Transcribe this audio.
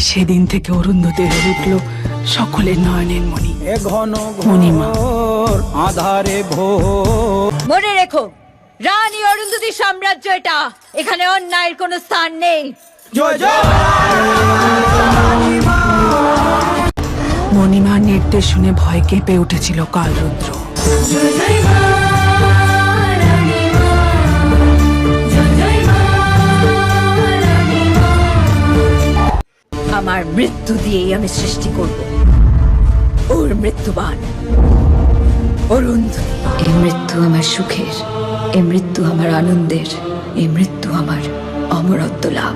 সেদিন থেকে অরুন্ধতী হয়ে উঠল সকলের নয়নের মণি। ঘন মণিমা আধারে ভোর। মনে রেখো, রানী অরুন্ধতির সাম্রাজ্য এটা, এখানে অন্যায়ের কোনো স্থান নেই। জয় জয় মণিমার নির্দেশ শুনে ভয় কেঁপে উঠেছিল কালরুদ্র। আমার মৃত্যু দিয়েই আমি সৃষ্টি করব ওর মৃত্যুবান অরুন্ধতী। এই মৃত্যু আমার সুখের, এই মৃত্যু আমার আনন্দের, এই মৃত্যু আমার অমরত্ব লাভ।